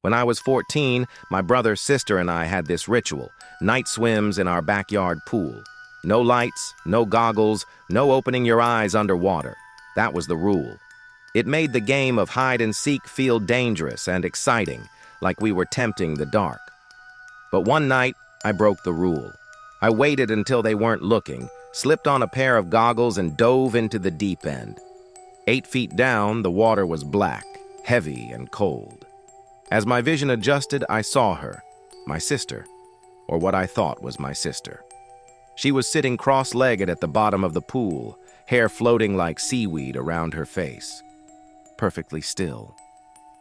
When I was 14, my brother, sister, and I had this ritual: night swims in our backyard pool. No lights, no goggles, no opening your eyes underwater. That was the rule. It made the game of hide and seek feel dangerous and exciting, like we were tempting the dark. But one night, I broke the rule. I waited until they weren't looking, slipped on a pair of goggles, and dove into the deep end. 8 feet down, the water was black, heavy, and cold. As my vision adjusted, I saw her, my sister, or what I thought was my sister. She was sitting cross-legged at the bottom of the pool, hair floating like seaweed around her face. Perfectly still,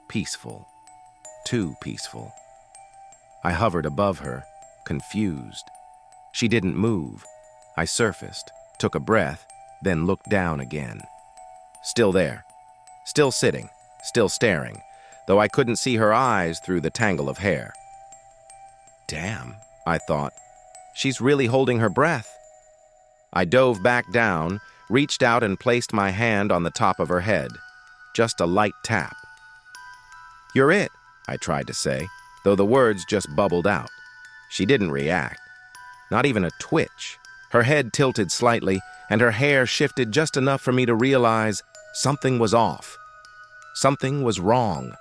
peaceful, too peaceful. I hovered above her, confused. She didn't move. I surfaced, took a breath, then looked down again. Still there, still sitting, still staring, though I couldn't see her eyes through the tangle of hair. Damn, I thought. She's really holding her breath. I dove back down, reached out and placed my hand on the top of her head. Just a light tap. "You're it," I tried to say, though the words just bubbled out. She didn't react. Not even a twitch. Her head tilted slightly, and her hair shifted just enough for me to realize something was off. Something was wrong.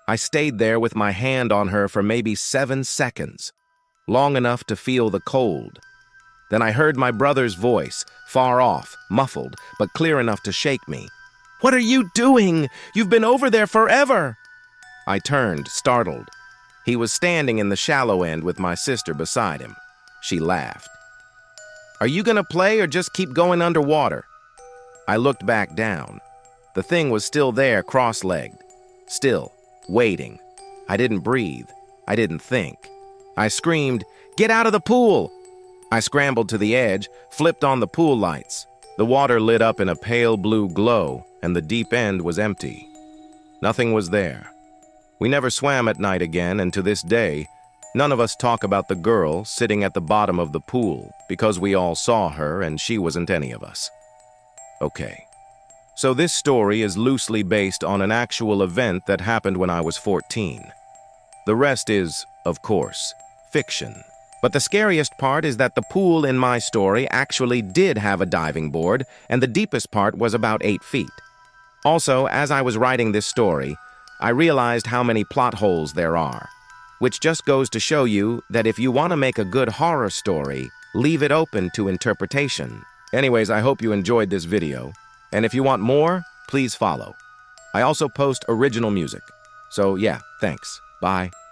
I stayed there with my hand on her for maybe 7 seconds, long enough to feel the cold. Then I heard my brother's voice, far off, muffled, but clear enough to shake me. "What are you doing? You've been over there forever!" I turned, startled. He was standing in the shallow end with my sister beside him. She laughed. "Are you gonna play or just keep going underwater?" I looked back down. The thing was still there, cross-legged. Still, waiting. I didn't breathe. I didn't think. I screamed, "Get out of the pool!" I scrambled to the edge, flipped on the pool lights. The water lit up in a pale blue glow, and the deep end was empty. Nothing was there. We never swam at night again, and to this day, none of us talk about the girl sitting at the bottom of the pool because we all saw her and she wasn't any of us. Okay. So this story is loosely based on an actual event that happened when I was 14. The rest is, of course, fiction. But the scariest part is that the pool in my story actually did have a diving board, and the deepest part was about 8 feet. Also, as I was writing this story, I realized how many plot holes there are, which just goes to show you that if you want to make a good horror story, leave it open to interpretation. Anyways, I hope you enjoyed this video, and if you want more, please follow. I also post original music. So yeah, thanks. Bye.